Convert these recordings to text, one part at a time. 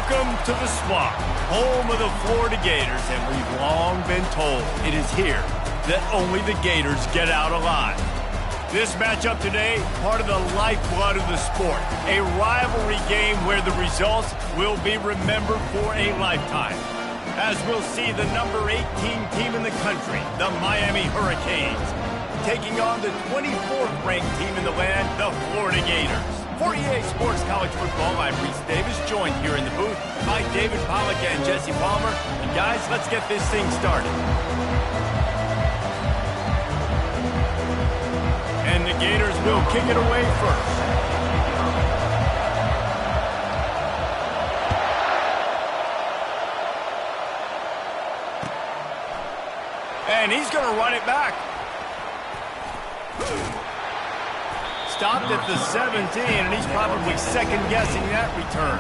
Welcome to the Swamp, home of the Florida Gators, and we've long been told it is here that only the Gators get out alive. This matchup today, part of the lifeblood of the sport, a rivalry game where the results will be remembered for a lifetime. As we'll see the number 18 team in the country, the Miami Hurricanes, taking on the 24th ranked team in the land, the Florida Gators. For EA Sports College Football, I'm Reese Davis, joined here in the booth by David Pollack and Jesse Palmer. And guys, let's get this thing started. And the Gators will kick it away first. And he's going to run it back. Stopped at the 17, and he's probably second-guessing that return.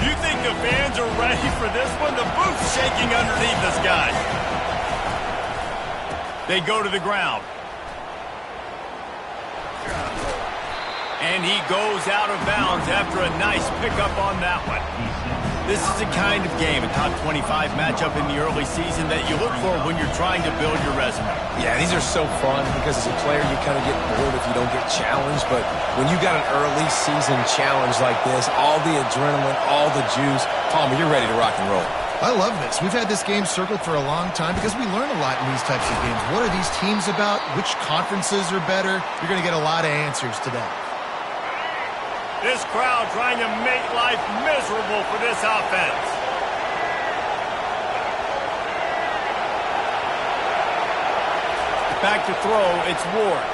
You think the fans are ready for this one? The booth's shaking underneath us, guys. They go to the ground. And he goes out of bounds after a nice pickup on that one. This is the kind of game, a top 25 matchup in the early season that you look for when you're trying to build your resume. Yeah, these are so fun because as a player you kind of get bored if you don't get challenged. But when you got an early season challenge like this, all the adrenaline, all the juice, Palmer, you're ready to rock and roll. I love this. We've had this game circled for a long time because we learn a lot in these types of games. What are these teams about? Which conferences are better? You're going to get a lot of answers today. This crowd trying to make life miserable for this offense. Back to throw, it's Ward.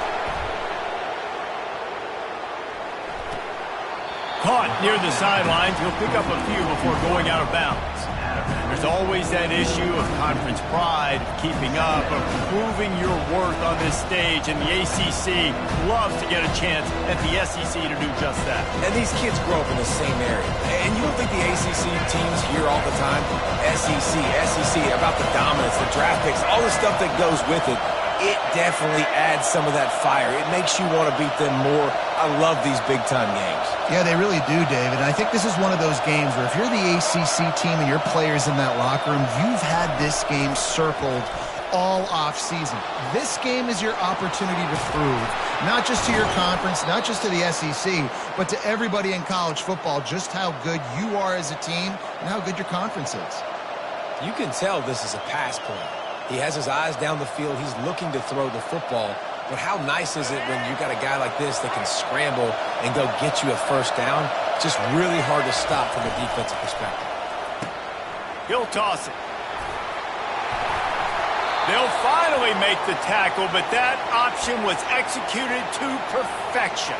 Caught near the sidelines. He'll pick up a few before going out of bounds. There's always that issue of conference pride, keeping up, of proving your worth on this stage, and the ACC loves to get a chance at the SEC to do just that. And these kids grow up in the same area. And you don't think the ACC teams hear all the time, SEC, about the dominance, the draft picks, all the stuff that goes with it. It definitely adds some of that fire. It makes you want to beat them more. I love these big-time games. Yeah, they really do, David. I think this is one of those games where if you're the ACC team and your players in that locker room, you've had this game circled all off-season. This game is your opportunity to prove, not just to your conference, not just to the SEC, but to everybody in college football, just how good you are as a team and how good your conference is. You can tell this is a pass play. He has his eyes down the field. He's looking to throw the football. But how nice is it when you got a guy like this that can scramble and go get you a first down? It's just really hard to stop from a defensive perspective. He'll toss it. They'll finally make the tackle, but that option was executed to perfection.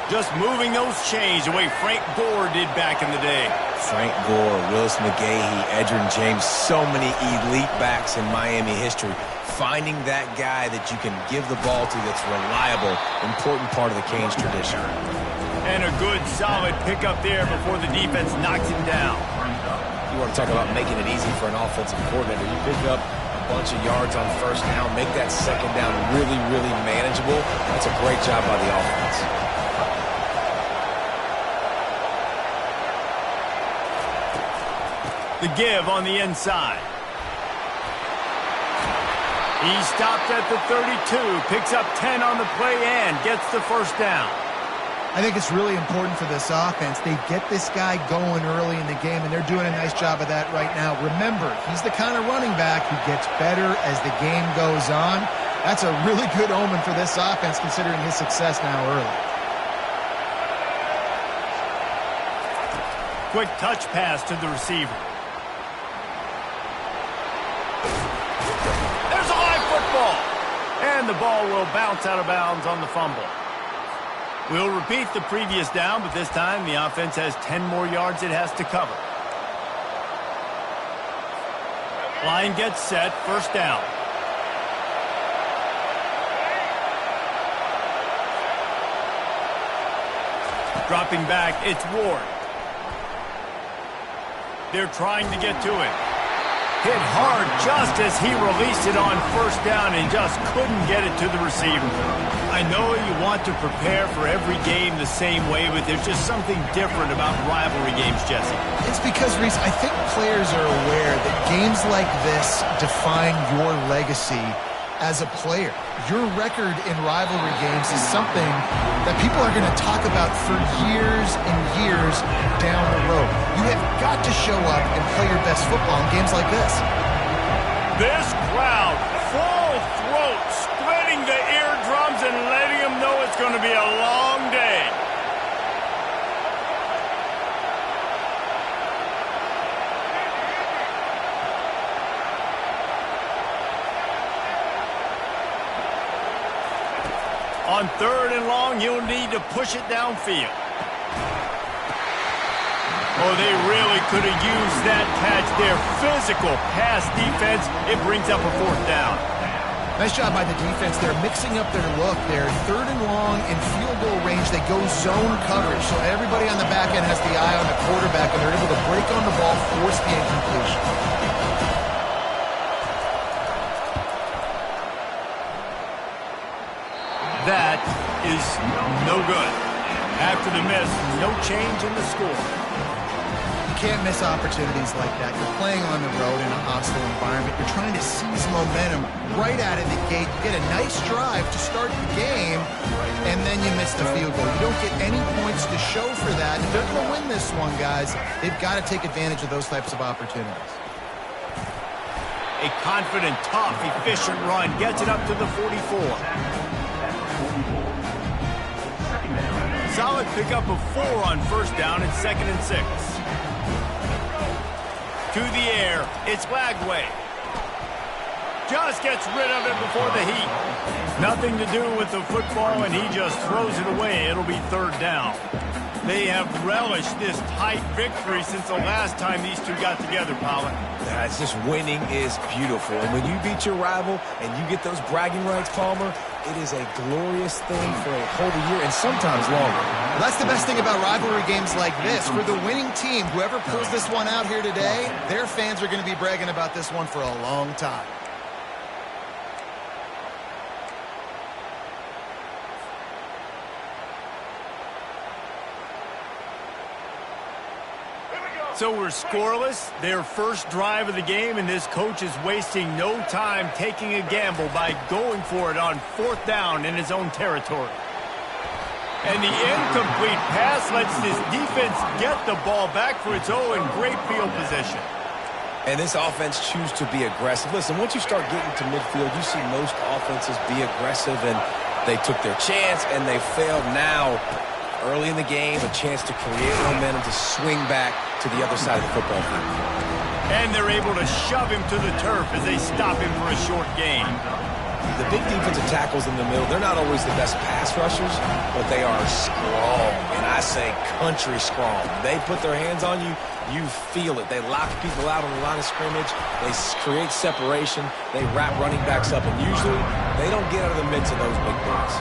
Just moving those chains the way Frank Gore did back in the day. Frank Gore, Willis McGahee, Edgerrin James, so many elite backs in Miami history. Finding that guy that you can give the ball to that's reliable, important part of the Canes tradition. And a good, solid pickup there before the defense knocks him down. You want to talk about making it easy for an offensive coordinator. You pick up a bunch of yards on first down, make that second down really, really manageable. That's a great job by the offense. The give on the inside. He stopped at the 32, picks up 10 on the play and gets the first down. I think it's really important for this offense. They get this guy going early in the game, and they're doing a nice job of that right now. Remember, he's the kind of running back who gets better as the game goes on. That's a really good omen for this offense, considering his success now early. Quick touch pass to the receiver. There's a live football. And the ball will bounce out of bounds on the fumble. We'll repeat the previous down, but this time the offense has 10 more yards it has to cover. Line gets set, first down. Dropping back, it's Ward. They're trying to get to him. Hit hard just as he released it on first down and just couldn't get it to the receiver. I know you want to prepare for every game the same way, but there's just something different about rivalry games, Jesse. It's because, Reese, I think players are aware that games like this define your legacy as a player. Your record in rivalry games is something that people are going to talk about for years and years down the road. You have got to show up and play your best football in games like this. This crowd, full throat, splitting the eardrums and letting them know it's going to be a long day. On 3rd and long, you'll need to push it downfield. Oh, they really could have used that catch there. Physical pass defense. It brings up a 4th down. Nice job by the defense. They're mixing up their look. They're 3rd and long in field goal range. They go zone coverage. So everybody on the back end has the eye on the quarterback, and they're able to break on the ball, force the incompletion. That is no good. After the miss, no change in the score. You can't miss opportunities like that. You're playing on the road in a hostile environment. You're trying to seize momentum right out of the gate. You get a nice drive to start the game, and then you miss the field goal. You don't get any points to show for that. If they're going to win this one, guys, they've got to take advantage of those types of opportunities. A confident, tough, efficient run gets it up to the 44. Solid pickup of 4 on 1st down and 2nd and 6. To the air, it's Lagway. Just gets rid of it before the heat. Nothing to do with the football, and he just throws it away. It'll be 3rd down. They have relished this tight victory since the last time these two got together, Pollard. It's just winning is beautiful. And when you beat your rival and you get those bragging rights, Palmer, it is a glorious thing for a whole year and sometimes longer. Well, that's the best thing about rivalry games like this. For the winning team, whoever pulls this one out here today, their fans are going to be bragging about this one for a long time. So we're scoreless, their first drive of the game, and this coach is wasting no time taking a gamble by going for it on 4th down in his own territory. And the incomplete pass lets this defense get the ball back for its own great field position. And this offense chooses to be aggressive. Listen, once you start getting to midfield, you see most offenses be aggressive, and they took their chance, and they failed now. Early in the game, a chance to create momentum to swing back to the other side of the football field. And they're able to shove him to the turf as they stop him for a short gain. The big defensive tackles in the middle, they're not always the best pass rushers, but they are strong, and I say country strong. They put their hands on you, you feel it. They lock people out on the line of scrimmage. They create separation. They wrap running backs up, and usually they don't get out of the midst of those big boys.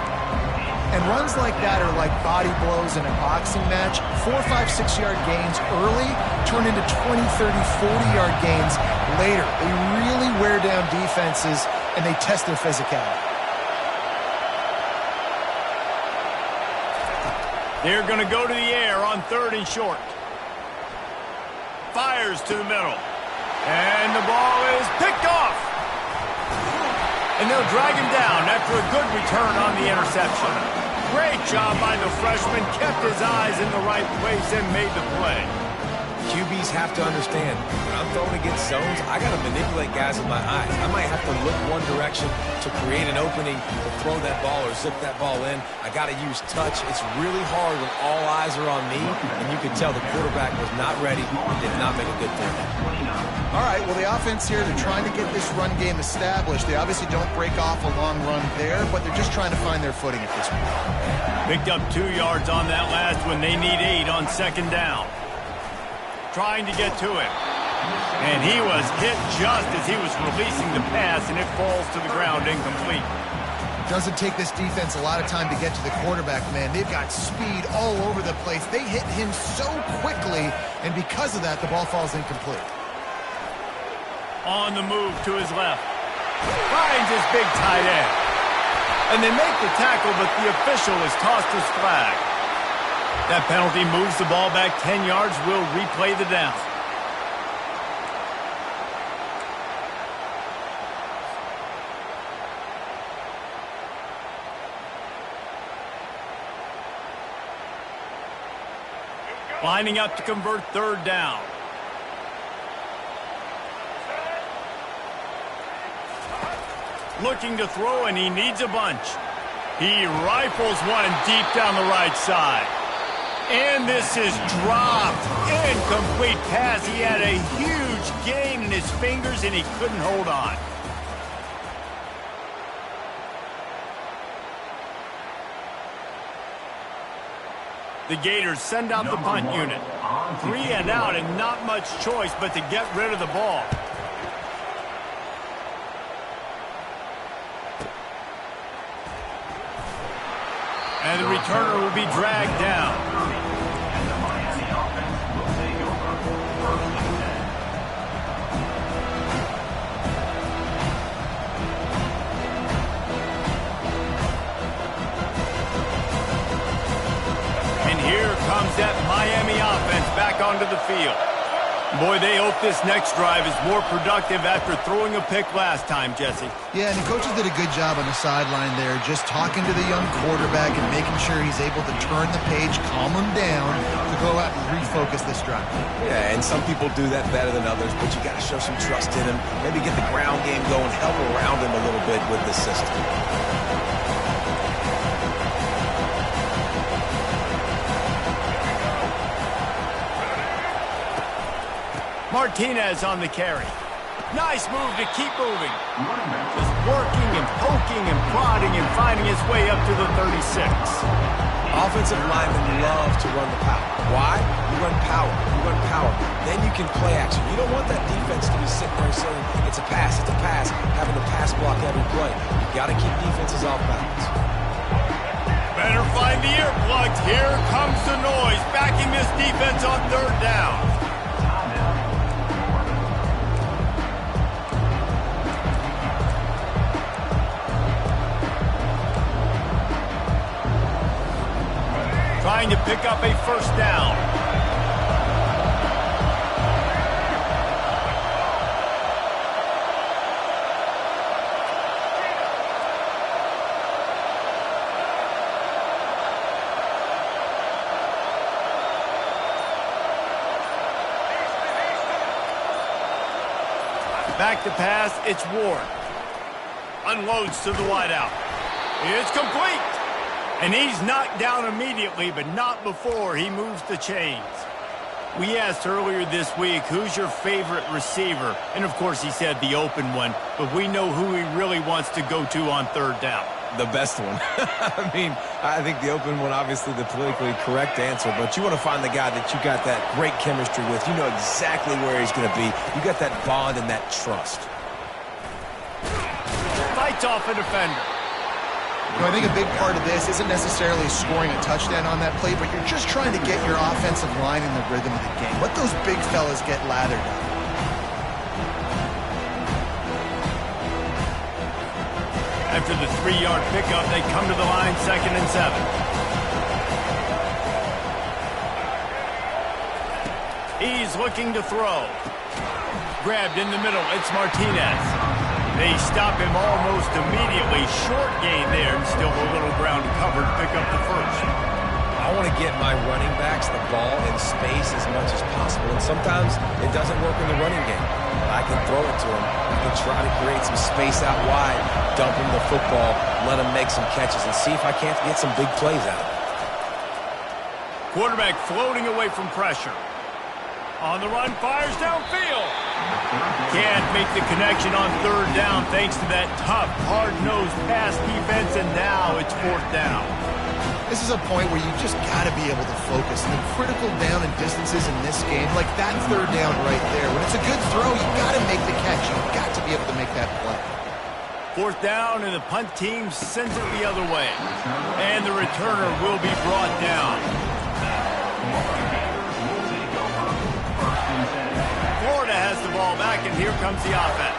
And runs like that are like body blows in a boxing match. 4, 5, 6-yard gains early turn into 20, 30, 40-yard gains later. They really wear down defenses, and they test their physicality. They're going to go to the air on 3rd and short. Fires to the middle. And the ball is picked off. And they'll drag him down after a good return on the interception. Great job by the freshman. Kept his eyes in the right place and made the play. QBs have to understand, when I'm throwing against zones, I got to manipulate guys with my eyes. I might have to look one direction to create an opening to throw that ball or zip that ball in. I got to use touch. It's really hard when all eyes are on me, and you can tell the quarterback was not ready and did not make a good throw. All right, well, the offense here, they're trying to get this run game established. They obviously don't break off a long run there, but they're just trying to find their footing at this point. Picked up 2 yards on that last one. They need 8 on 2nd down. Trying to get to him. And he was hit just as he was releasing the pass, and it falls to the ground incomplete. Doesn't take this defense a lot of time to get to the quarterback, man. They've got speed all over the place. They hit him so quickly, and because of that, the ball falls incomplete. On the move to his left. Finds his big tight end. And they make the tackle, but the official has tossed his flag. That penalty moves the ball back 10 yards. We'll replay the down. Lining up to convert third down. Looking to throw, and he needs a bunch. He rifles one deep down the right side. And this is dropped. Incomplete pass. He had a huge gain in his fingers, and he couldn't hold on. The Gators send out the punt unit. 3 and out, and not much choice but to get rid of the ball. And the returner will be dragged down. And here comes that Miami offense back onto the field. Boy, they hope this next drive is more productive after throwing a pick last time, Jesse. Yeah, and the coaches did a good job on the sideline there, just talking to the young quarterback and making sure he's able to turn the page, calm him down, to go out and refocus this drive. Yeah, and some people do that better than others, but you got to show some trust in him. Maybe get the ground game going, help around him a little bit with this system. Martinez on the carry. Nice move to keep moving. Just working and poking and prodding and finding his way up to the 36. Offensive linemen love to run the power. Why? You run power. You run power. Then you can play action. You don't want that defense to be sitting there saying, it's a pass, having to pass block every play. You got to keep defenses off balance. Better find the earplugs. Here comes the noise, backing this defense on third down. Trying to pick up a first down. Back to pass, it's Ward. Unloads to the wideout. It's complete. And he's knocked down immediately, but not before he moves the chains. We asked earlier this week, who's your favorite receiver? And, of course, he said the open one, but we know who he really wants to go to on third down. The best one. I mean, I think the open one, obviously the politically correct answer, but you want to find the guy that you got that great chemistry with. You know exactly where he's going to be. You got that bond and that trust. Fights off a defender. You know, I think a big part of this isn't necessarily scoring a touchdown on that play, but you're just trying to get your offensive line in the rhythm of the game. Let those big fellas get lathered up. After the 3-yard pickup, they come to the line, 2nd and 7. He's looking to throw. Grabbed in the middle, it's Martinez. They stop him almost immediately. Short gain there, and still a little ground covered. Pick up the first. I want to get my running backs the ball in space as much as possible, and sometimes it doesn't work in the running game. But I can throw it to him. I can try to create some space out wide, dump him the football, let him make some catches, and see if I can't get some big plays out of it. Quarterback floating away from pressure. On the run, fires downfield. Can't make the connection on third down thanks to that tough, hard-nosed pass defense, and now it's 4th down. This is a point where you just got to be able to focus. And the critical down and distances in this game, like that third down right there, when it's a good throw, you got to make the catch. You've got to be able to make that play. 4th down, and the punt team sends it the other way. And the returner will be brought down. Florida has the ball back quarterback, and here comes the offense.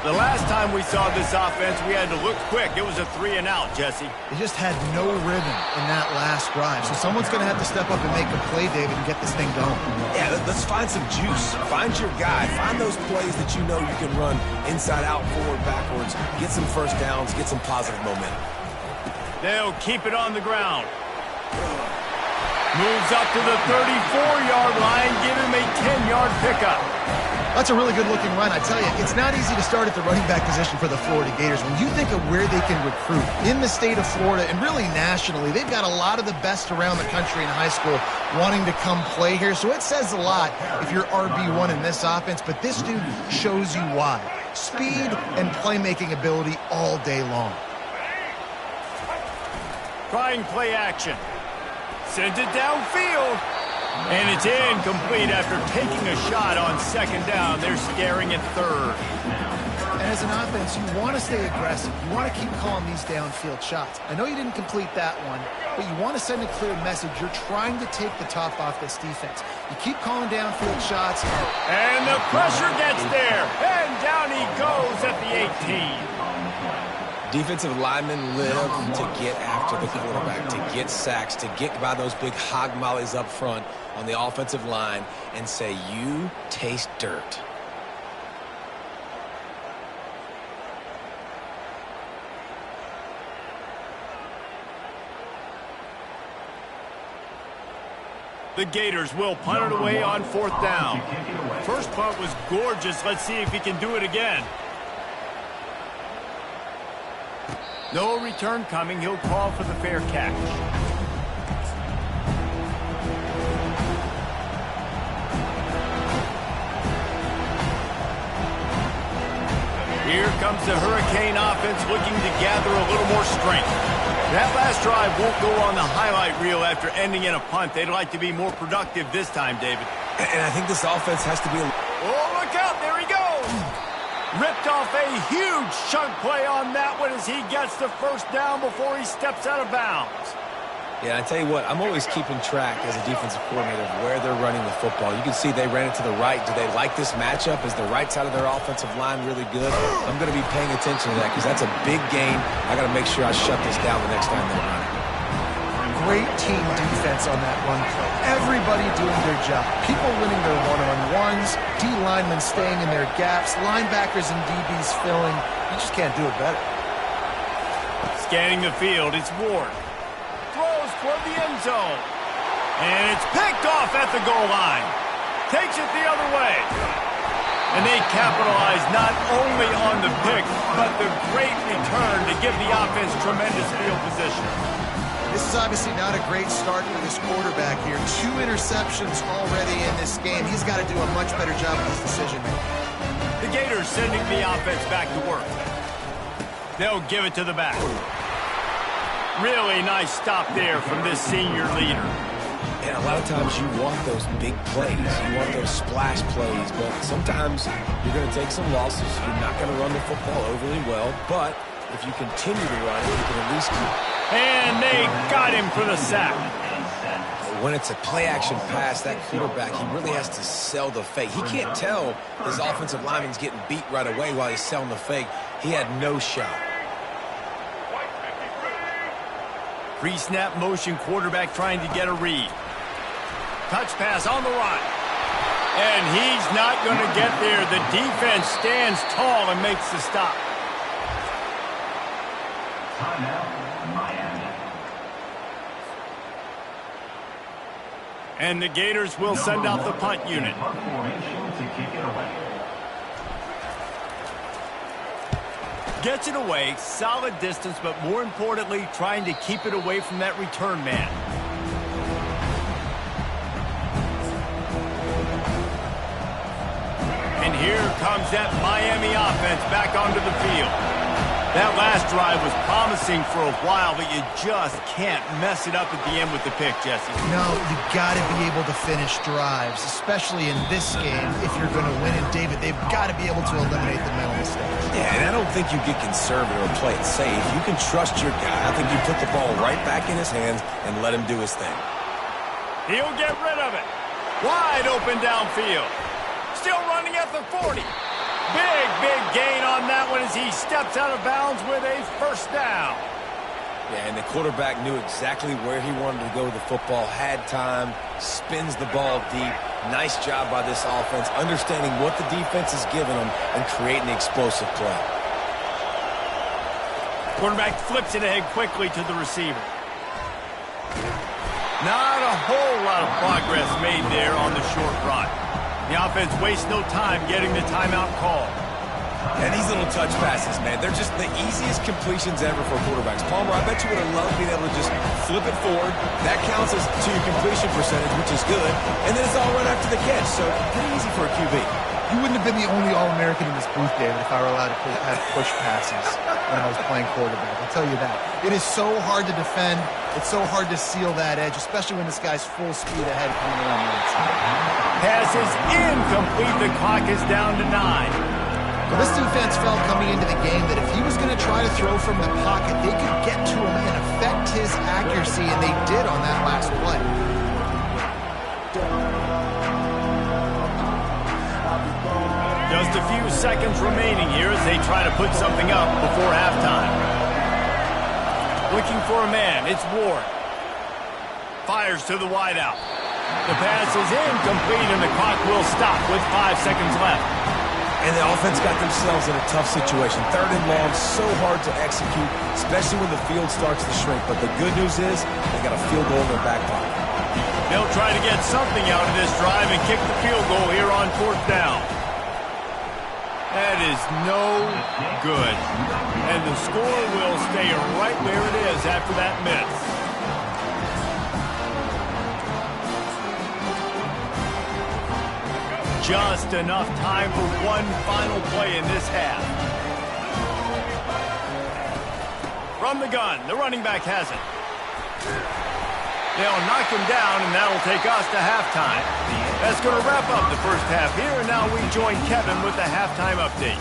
The last time we saw this offense, we had to look quick. It was a 3-and-out, Jesse. They just had no rhythm in that last drive. So someone's going to have to step up and make a play, David, and get this thing going. Yeah, let's find some juice. Find your guy. Find those plays that you know you can run inside out, forward, backwards. Get some first downs. Get some positive momentum. They'll keep it on the ground. Moves up to the 34-yard line. Give him a 10-yard pickup. That's a really good-looking run. I tell you, it's not easy to start at the running back position for the Florida Gators. When you think of where they can recruit in the state of Florida and really nationally, they've got a lot of the best around the country in high school wanting to come play here. So it says a lot if you're RB1 in this offense, but this dude shows you why. Speed and playmaking ability all day long. Trying play action. Sends it downfield. And it's incomplete after taking a shot on second down. They're staring at third. And as an offense, you want to stay aggressive. You want to keep calling these downfield shots. I know you didn't complete that one, but you want to send a clear message. You're trying to take the top off this defense. You keep calling downfield shots. And the pressure gets there. And down he goes at the 18. Defensive linemen live to get after the quarterback, to get sacks, to get by those big hog mollies up front on the offensive line and say, you taste dirt. The Gators will punt it away on fourth down. First punt was gorgeous. Let's see if he can do it again. No return coming. He'll call for the fair catch. Here comes the Hurricane offense looking to gather a little more strength. That last drive won't go on the highlight reel after ending in a punt. They'd like to be more productive this time, David. And I think this offense has to be... Oh, look out. There he goes. Ripped off a huge chunk play on that one as he gets the first down before he steps out of bounds. Yeah, I tell you what, I'm always keeping track as a defensive coordinator of where they're running the football. You can see they ran it to the right. Do they like this matchup? Is the right side of their offensive line really good? I'm going to be paying attention to that because that's a big game. I got to make sure I shut this down the next time they run it. Great team defense on that run play. Everybody doing their job. People winning their one-on-ones, D linemen staying in their gaps, linebackers and DBs filling. You just can't do it better. Scanning the field, it's Ward. Throws toward the end zone. And it's picked off at the goal line. Takes it the other way. And they capitalize not only on the pick, but the great return to give the offense tremendous field position. This is obviously not a great start for this quarterback here. 2 interceptions already in this game. He's got to do a much better job with his decision-making. The Gators sending the offense back to work. They'll give it to the back. Really nice stop there from this senior leader. And a lot of times you want those big plays. You want those splash plays. But sometimes you're going to take some losses. You're not going to run the football overly well. But if you continue to run it, you can at least keep... And they got him for the sack. When it's a play-action pass, that quarterback, he really has to sell the fake. He can't tell his offensive lineman's getting beat right away while he's selling the fake. He had no shot. Pre-snap motion quarterback trying to get a read. Touch pass on the run. And he's not going to get there. The defense stands tall and makes the stop. And the Gators will send out the punt unit. Gets it away, solid distance, but more importantly, trying to keep it away from that return man. And here comes that Miami offense back onto the field. That last drive was promising for a while, but you just can't mess it up at the end with the pick, Jesse. No, you got to be able to finish drives, especially in this game if you're going to win. And, David, they've got to be able to eliminate the mental mistakes. Yeah, and I don't think you get conservative or play it safe. You can trust your guy. I think you put the ball right back in his hands and let him do his thing. He'll get rid of it. Wide open downfield. still running at the 40. Big gain on that one as he steps out of bounds with a first down. Yeah, and the quarterback knew exactly where he wanted to go with the football, had time, spins the ball deep. Nice job by this offense, understanding what the defense is giving them and creating the explosive play. Quarterback flips it ahead quickly to the receiver. Not a whole lot of progress made there on the short run. The offense wastes no time getting the timeout call. And these little touch passes, man, they're just the easiest completions ever for quarterbacks. Palmer, I bet you would have loved being able to just flip it forward. That counts as to your completion percentage, which is good. And then it's all right after the catch, so pretty easy for a QB. You wouldn't have been the only All-American in this booth, David, if I were allowed to have push passes when I was playing quarterback. I'll tell you that. It is so hard to defend. It's so hard to seal that edge, especially when this guy's full speed ahead coming around the outside. Pass is incomplete. The clock is down to 9. Well, this defense felt coming into the game that if he was going to try to throw from the pocket, they could get to him and affect his accuracy, and they did on that last play. Just a few seconds remaining here as they try to put something up before halftime. Looking for a man, it's Ward. Fires to the wideout. The pass is incomplete, and the clock will stop with 5 seconds left. And the offense got themselves in a tough situation. 3rd and long, so hard to execute, especially when the field starts to shrink. But the good news is they got a field goal in their back pocket. They'll try to get something out of this drive and kick the field goal here on 4th down. That is no good. And the score will stay right where it is after that miss. Just enough time for one final play in this half. From the gun, the running back has it. They'll knock him down, and that'll take us to halftime. That's going to wrap up the first half here, and now we join Kevin with the halftime update.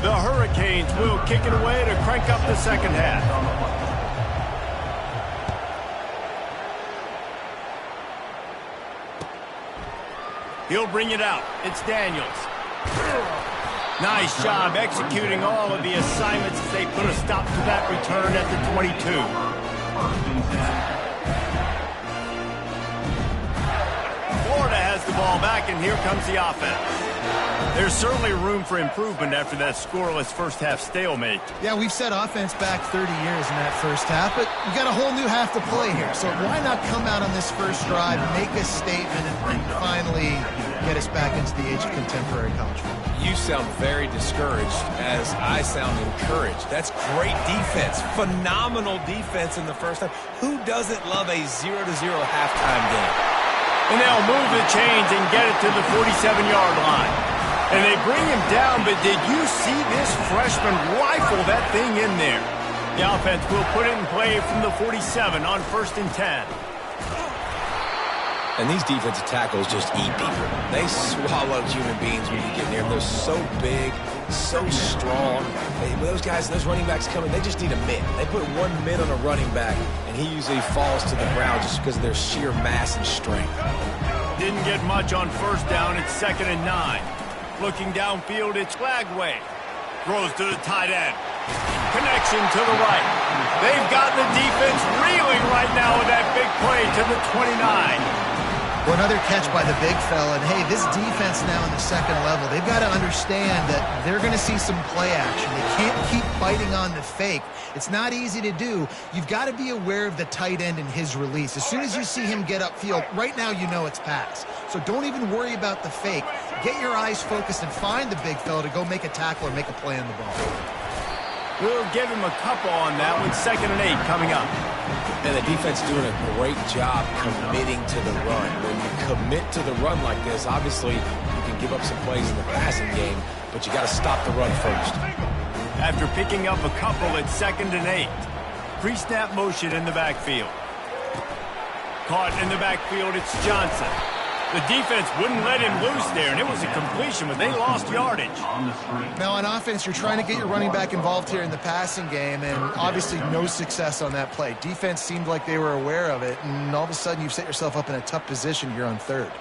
The Hurricanes will kick it away to crank up the second half. He'll bring it out. It's Daniels. Nice job executing all of the assignments as they put a stop to that return at the 22. Florida has the ball back, and here comes the offense. There's certainly room for improvement after that scoreless first half stalemate. Yeah, we've set offense back 30 years in that first half, but we've got a whole new half to play here. So why not come out on this first drive, make a statement, and finally get us back into the age of contemporary college football? You sound very discouraged as I sound encouraged. That's great defense. Phenomenal defense in the first half. Who doesn't love a 0-0 halftime game? And they'll move the chains and get it to the 47-yard line. And they bring him down, but did you see this freshman rifle that thing in there? The offense will put it in play from the 47 on 1st and 10. And these defensive tackles just eat people. They swallow human beings when you get near them. They're so big, so strong. Those guys, those running backs coming, they just need a mitt. They put one mitt on a running back, and he usually falls to the ground just because of their sheer mass and strength. Didn't get much on 1st down. It's 2nd and 9. Looking downfield, it's Flagway. Throws to the tight end. Connection to the right. They've got the defense reeling right now with that big play to the 29. Well, another catch by the big fella. And, hey, this defense now in the second level, they've got to understand that they're going to see some play action. They can't keep biting on the fake. It's not easy to do. You've got to be aware of the tight end and his release. As soon as you see him get upfield, right now you know it's pass. So don't even worry about the fake. Get your eyes focused and find the big fella to go make a tackle or make a play on the ball. We'll give him a couple on that with 2nd and 8 coming up. And the defense doing a great job committing to the run. When you commit to the run like this, obviously you can give up some plays in the passing game, but you got to stop the run first. After picking up a couple at 2nd and 8. Pre-snap motion in the backfield. Caught in the backfield, it's Johnson. The defense wouldn't let him loose there, and it was a completion, but they lost yardage. Now, on offense, you're trying to get your running back involved here in the passing game, and obviously no success on that play. Defense seemed like they were aware of it, and all of a sudden you've set yourself up in a tough position here on third.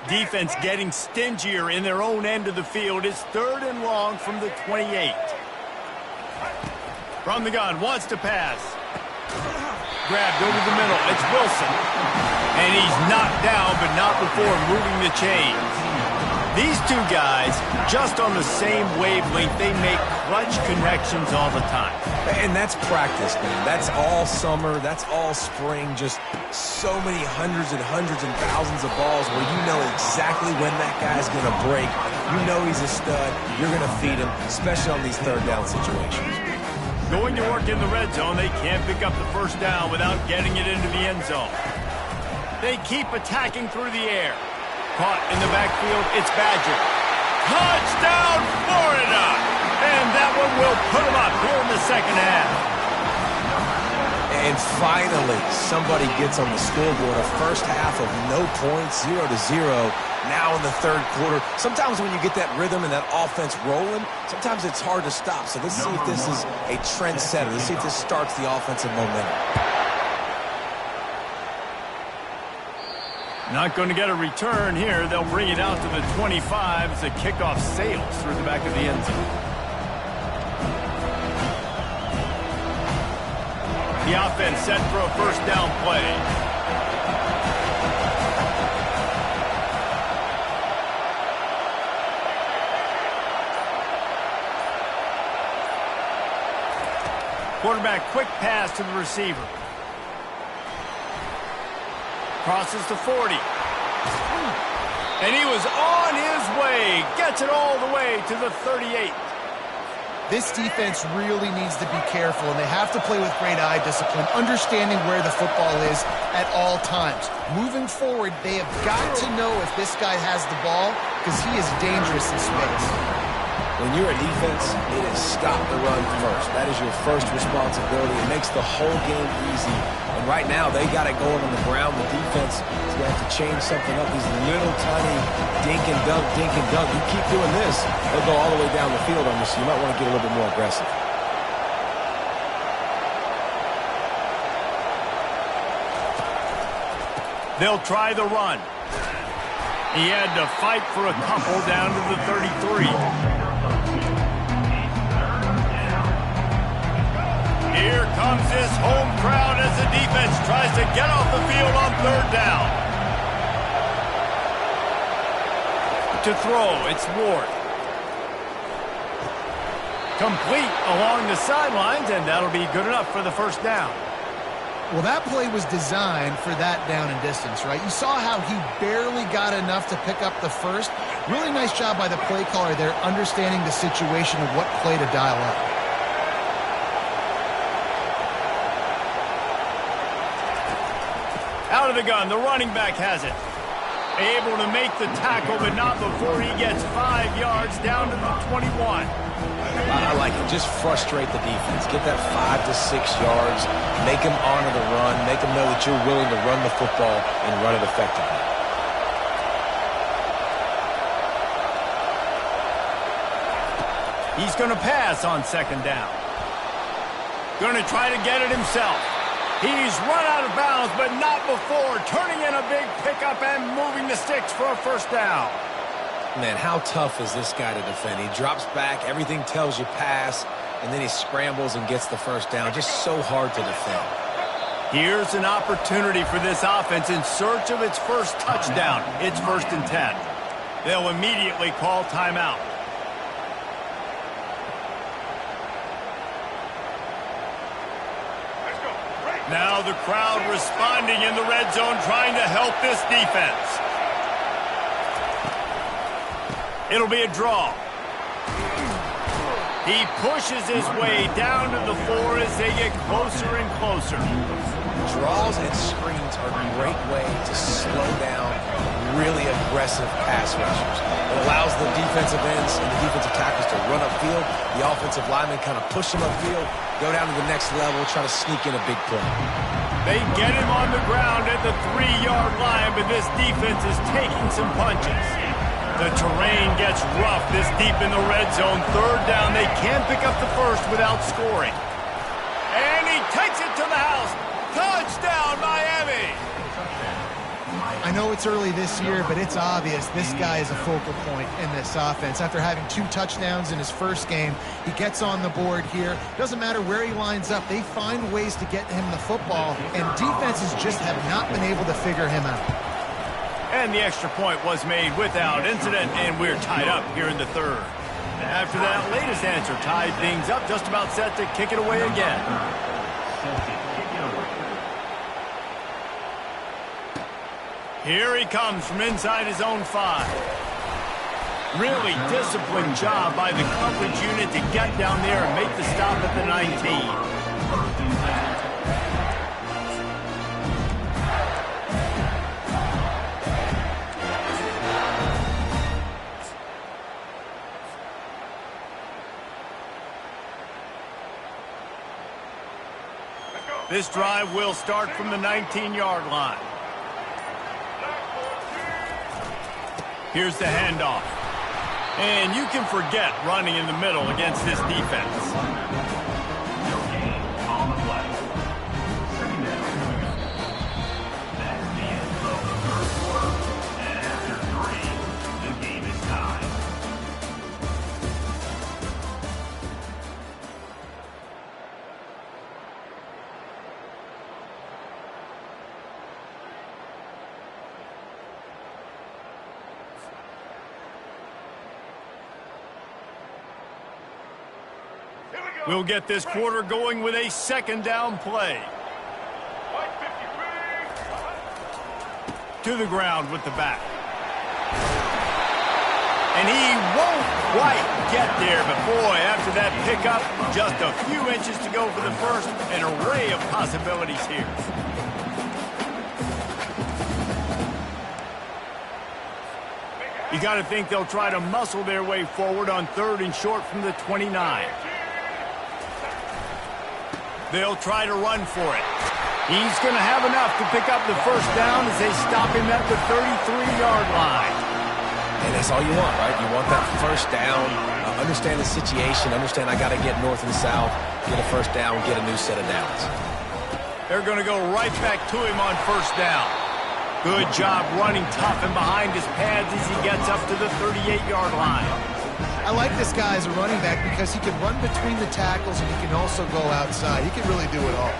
Defense getting stingier in their own end of the field. It's 3rd and long from the 28. From the gun, wants to pass. Grabbed over the middle. It's Wilson. And he's knocked down, but not before moving the chains. These two guys, just on the same wavelength, they make clutch connections all the time. And that's practice, man. That's all summer. That's all spring. Just so many hundreds and thousands of balls where you know exactly when that guy's going to break. You know he's a stud. You're going to feed him, especially on these 3rd down situations. Going to work in the red zone, they can't pick up the 1st down without getting it into the end zone. They keep attacking through the air. Caught in the backfield, it's Badger. Touchdown, Florida! And that one will put them up here in the 2nd half. And finally, somebody gets on the scoreboard. A first half of no points, 0-0. Now in the 3rd quarter. Sometimes when you get that rhythm and that offense rolling, sometimes it's hard to stop. So let's see if this is a trendsetter. Let's see if this starts the offensive momentum. Not going to get a return here. They'll bring it out to the 25 as the kickoff sails through the back of the end zone. The offense set for a 1st down play. Quarterback quick pass to the receiver. Crosses to 40. And he was on his way. Gets it all the way to the 38. This defense really needs to be careful, and they have to play with great eye discipline, understanding where the football is at all times. Moving forward, they have got to know if this guy has the ball, because he is dangerous in space. When you're a defense, it is stop the run first. That is your first responsibility. It makes the whole game easy. And right now, they got it going on the ground. The defense is going to have to change something up. These little tiny dink and dunk, dink and dunk. You keep doing this, they'll go all the way down the field on you, so you might want to get a little bit more aggressive. They'll try the run. He had to fight for a couple down to the 33. Here comes this home crowd as the defense tries to get off the field on 3rd down. To throw, it's Ward. Complete along the sidelines, and that'll be good enough for the 1st down. Well, that play was designed for that down and distance, right? You saw how he barely got enough to pick up the 1st. Really nice job by the play caller there, understanding the situation of what play to dial up. Out of the gun, the running back has it. Able to make the tackle, but not before he gets 5 yards down to the 21. I like it. Just frustrate the defense. Get that 5 to 6 yards. Make them honor the run. Make them know that you're willing to run the football and run it effectively. He's going to pass on 2nd down. Going to try to get it himself. He's run out of bounds, but not before turning in a big pickup and moving the sticks for a 1st down. Man, how tough is this guy to defend? He drops back, everything tells you pass, and then he scrambles and gets the 1st down. Just so hard to defend. Here's an opportunity for this offense in search of its 1st touchdown. It's 1st and 10. They'll immediately call timeout. Now the crowd responding in the red zone, trying to help this defense. It'll be a draw. He pushes his way down to the 4 as they get closer and closer. Draws and screens are a great way to slow down, really aggressive pass rushers. It allows the defensive ends and the defensive tackles to run upfield. The offensive linemen kind of push them upfield, go down to the next level, try to sneak in a big play. They get him on the ground at the 3-yard line, but this defense is taking some punches. The terrain gets rough this deep in the red zone. Third down, they can't pick up the first without scoring. And he takes it to the house. Touchdown, Miami! I know it's early this year, but it's obvious this guy is a focal point in this offense. After having 2 touchdowns in his first game, he gets on the board here. Doesn't matter where he lines up, they find ways to get him the football, and defenses just have not been able to figure him out. And the extra point was made without incident, and we're tied up here in the third. After that latest answer tied things up, just about set to kick it away again. Here he comes from inside his own 5. Really disciplined job by the coverage unit to get down there and make the stop at the 19. This drive will start from the 19-yard line. Here's the handoff. And you can forget running in the middle against this defense. No gain on the play. Second down. That's the end of the first quarter. And after 3, the game is tied. We'll get this quarter going with a second down play. To the ground with the back. And he won't quite get there, but boy, after that pickup, just a few inches to go for the first, an array of possibilities here. You got to think they'll try to muscle their way forward on 3rd and short from the 29. They'll try to run for it. He's going to have enough to pick up the first down as they stop him at the 33-yard line. And that's all you want, right? You want that first down, understand the situation, understand I got to get north and south, get a first down, get a new set of downs. They're going to go right back to him on first down. Good job running tough and behind his pads as he gets up to the 38-yard line. I like this guy as a running back because he can run between the tackles and he can also go outside. He can really do it all.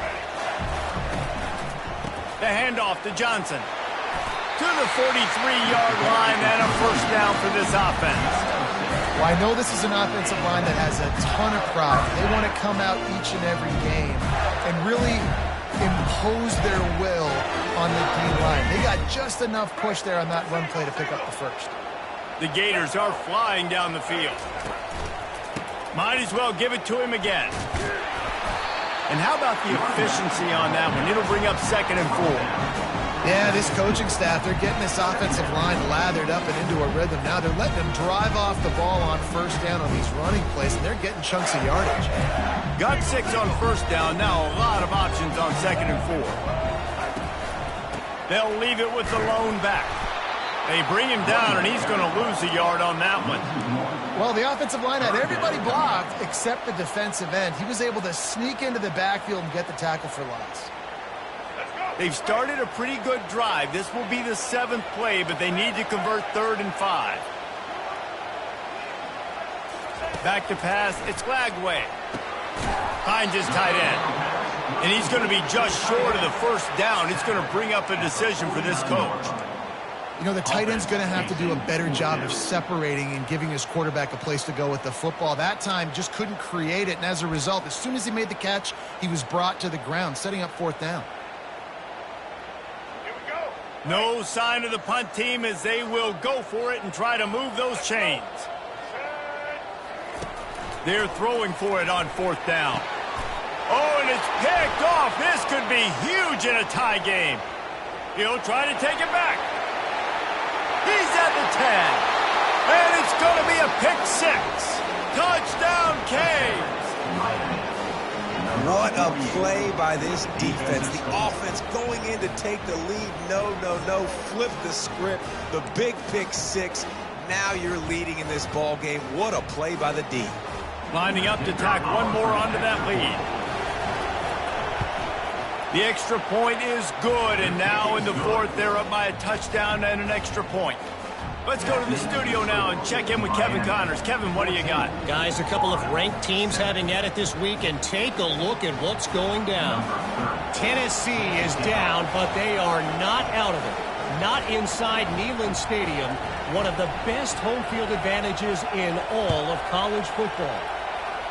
The handoff to Johnson. To the 43-yard line and a first down for this offense. Well, I know this is an offensive line that has a ton of pride. They want to come out each and every game and really impose their will on the D-line. They got just enough push there on that run play to pick up the first. The Gators are flying down the field. Might as well give it to him again. And how about the efficiency on that one? It'll bring up 2nd and 4. Yeah, this coaching staff, they're getting this offensive line lathered up and into a rhythm. Now they're letting them drive off the ball on first down on these running plays, and they're getting chunks of yardage. Got 6 on first down. Now a lot of options on 2nd and 4. They'll leave it with the lone back. They bring him down, and he's going to lose a yard on that one. Well, the offensive line had everybody blocked except the defensive end. He was able to sneak into the backfield and get the tackle for loss. They've started a pretty good drive. This will be the 7th play, but they need to convert 3rd and 5. Back to pass. It's Lagway. Finds his tight end. And he's going to be just short of the first down. It's going to bring up a decision for this coach. You know, the tight end's going to have to do a better job of separating and giving his quarterback a place to go with the football. That time just couldn't create it, and as a result, as soon as he made the catch, he was brought to the ground, setting up 4th down. No sign of the punt team as they will go for it and try to move those chains. They're throwing for it on 4th down. Oh, and it's picked off. This could be huge in a tie game. He'll try to take it back. He's at the 10. And it's going to be a pick six. Touchdown, Canes. What a play by this defense. The offense going in to take the lead. No. Flip the script. The big pick six. Now you're leading in this ball game. What a play by the D. Lining up to tack one more onto that lead. The extra point is good, and now in the fourth, they're up by a touchdown and an extra point. Let's go to the studio now and check in with Kevin Connors. Kevin, what do you got? Guys, a couple of ranked teams having at it this week, and take a look at what's going down. Tennessee is down, but they are not out of it. Not inside Neyland Stadium, one of the best home field advantages in all of college football.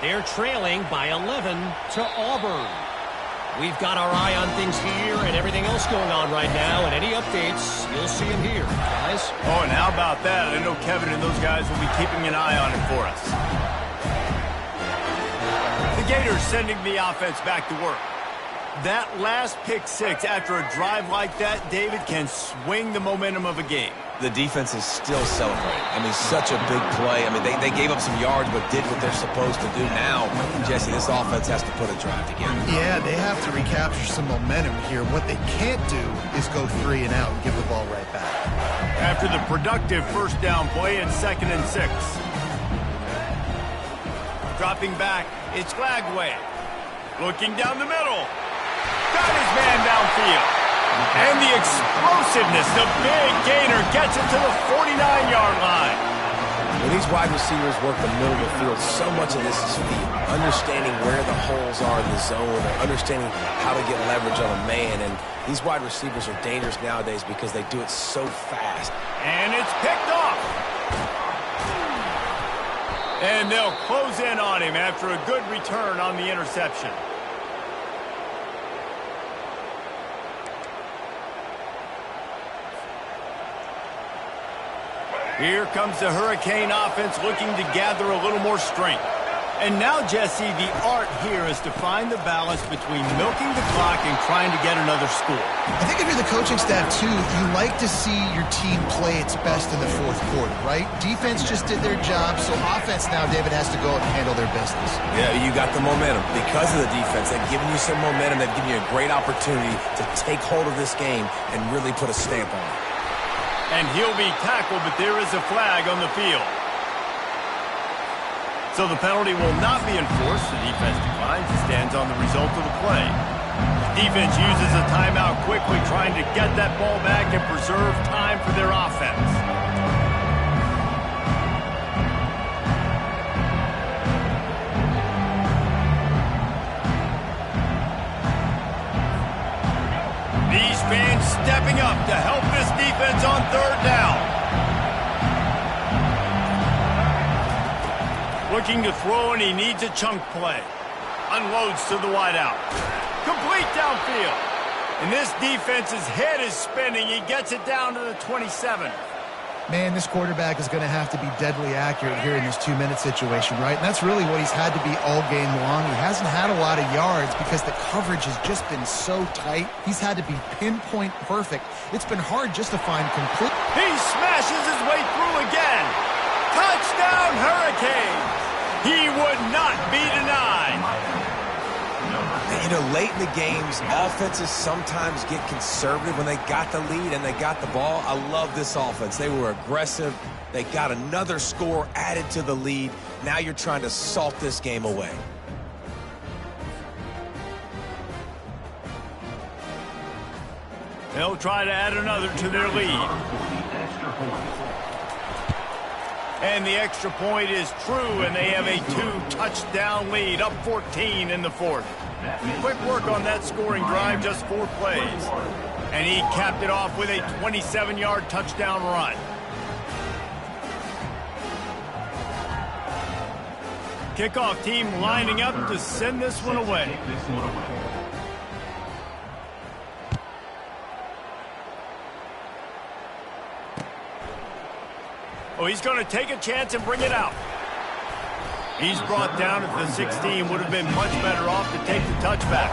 They're trailing by 11 to Auburn. We've got our eye on things here and everything else going on right now, and any updates, you'll see them here, guys. Oh, and how about that? I know Kevin and those guys will be keeping an eye on it for us. The Gators sending the offense back to work. That last pick six after a drive like that, David, can swing the momentum of a game. The defense is still celebrating. I mean, such a big play. I mean, they gave up some yards but did what they're supposed to do. Now, Jesse, this offense has to put a drive together. Yeah, they have to recapture some momentum here. What they can't do is go 3 and out and give the ball right back. After the productive first down play and 2nd and 6. Dropping back, it's Lagway. Looking down the middle. Got his man downfield. And the explosiveness, the big gainer gets it to the 49-yard line. When these wide receivers work the middle of the field, so much of this is feel. Understanding where the holes are in the zone, or understanding how to get leverage on a man. And these wide receivers are dangerous nowadays because they do it so fast. And it's picked off. And they'll close in on him after a good return on the interception. Here comes the Hurricane offense looking to gather a little more strength. And now, Jesse, the art here is to find the balance between milking the clock and trying to get another score. I think if you're the coaching staff, too, you like to see your team play its best in the fourth quarter, right? Defense just did their job, so offense now, David, has to go and handle their business. Yeah, you got the momentum. Because of the defense, they've given you some momentum. They've given you a great opportunity to take hold of this game and really put a stamp on it. And he'll be tackled, but there is a flag on the field. So the penalty will not be enforced. The defense declines and stands on the result of the play. Defense uses a timeout quickly, trying to get that ball back and preserve time for their offense. These fans stepping up to help this defense on 3rd down. Looking to throw, and he needs a chunk play. Unloads to the wideout. Complete downfield. And this defense's head is spinning. He gets it down to the 27. Man, this quarterback is going to have to be deadly accurate here in this 2-minute situation, right? And that's really what he's had to be all game long. He hasn't had a lot of yards because the coverage has just been so tight. He's had to be pinpoint perfect. It's been hard just to find complete. He smashes his way through again. Touchdown, Hurricanes. He would not be denied. You know, late in the games, offenses sometimes get conservative when they got the lead and they got the ball. I love this offense. They were aggressive. They got another score added to the lead. Now you're trying to salt this game away. They'll try to add another to their lead. And the extra point is true, and they have a 2-touchdown lead, up 14 in the fourth. Quick work on that scoring drive, just 4 plays. And he capped it off with a 27-yard touchdown run. Kickoff team lining up to send this one away. Oh, he's going to take a chance and bring it out. He's brought down at the 16. Would have been much better off to take the touchback.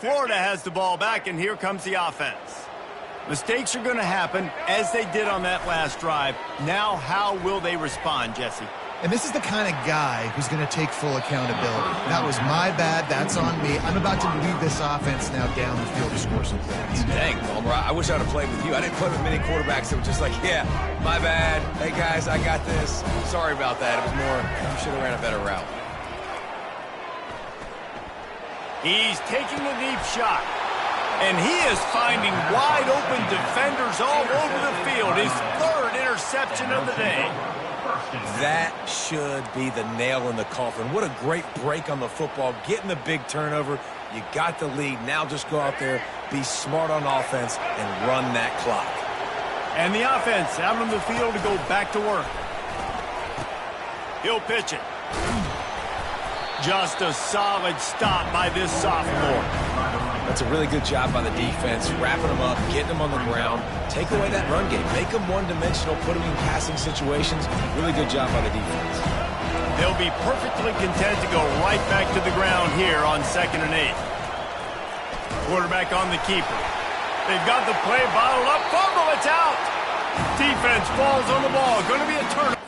Florida has the ball back, and here comes the offense. Mistakes are going to happen, as they did on that last drive. Now, how will they respond, Jesse? And this is the kind of guy who's going to take full accountability. That was my bad. That's on me. I'm about to lead this offense now down the field to score some points. Dang, Palmer, I wish I would have played with you. I didn't play with many quarterbacks that were just like, yeah, my bad. Hey, guys, I got this. Sorry about that. It was more, you should have ran a better route. He's taking a deep shot. And he is finding wide-open defenders all over the field. His third interception of the day. That should be the nail in the coffin. What a great break on the football. Getting the big turnover. You got the lead. Now just go out there, be smart on offense, and run that clock. And the offense out on the field to go back to work. He'll pitch it. Just a solid stop by this sophomore. That's a really good job by the defense, wrapping them up, getting them on the ground, take away that run game, make them one-dimensional, put them in passing situations. Really good job by the defense. They'll be perfectly content to go right back to the ground here on 2nd and 8. Quarterback on the keeper. They've got the play bottled up. Fumble, it's out. Defense falls on the ball. Going to be a turnover.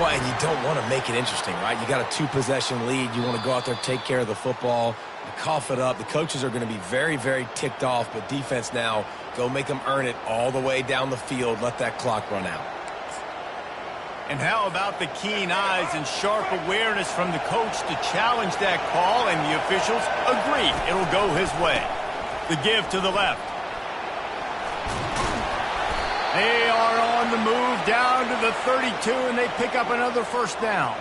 Well, and you don't want to make it interesting, right? You got a 2-possession lead. You want to go out there, take care of the football, you cough it up. The coaches are going to be very, very ticked off, but defense now, go make them earn it all the way down the field. Let that clock run out. And how about the keen eyes and sharp awareness from the coach to challenge that call, and the officials agree it'll go his way. The give to the left. They are on the move down to the 32, and they pick up another first down.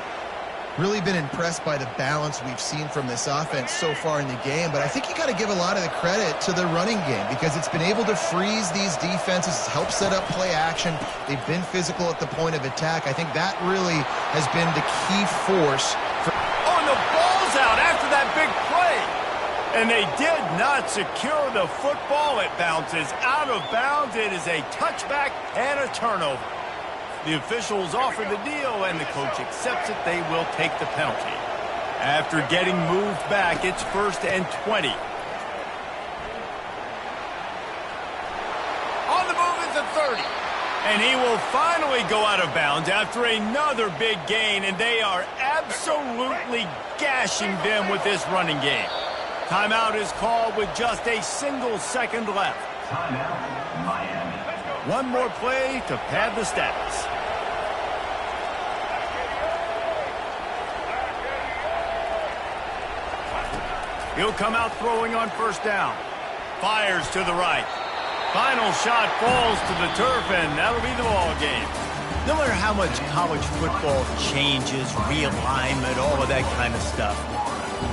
Really been impressed by the balance we've seen from this offense so far in the game, but I think you got to give a lot of the credit to the running game because it's been able to freeze these defenses, help set up play action. They've been physical at the point of attack. I think that really has been the key force. Oh, and the ball's out after that big play. And they did not secure the football. It bounces out of bounds. It is a touchback and a turnover. The officials offer the deal, and the coach accepts it. They will take the penalty. After getting moved back, it's 1st and 20. On the move is the 30. And he will finally go out of bounds after another big gain, and they are absolutely gashing them with this running game. Timeout is called with just a single second left. Timeout, Miami. One more play to pad the stats. He'll come out throwing on first down. Fires to the right. Final shot falls to the turf, and that'll be the ball game. No matter how much college football changes, realignment, all of that kind of stuff,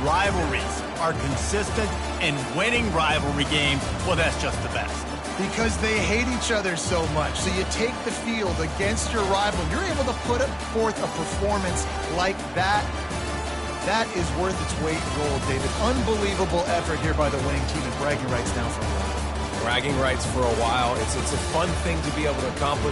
rivalries are consistent, and winning rivalry games, well, that's just the best. Because they hate each other so much. So you take the field against your rival. You're able to put forth a performance like that. That is worth its weight in gold, David. Unbelievable effort here by the winning team, and bragging rights now for a while. Bragging rights for a while. It's a fun thing to be able to accomplish.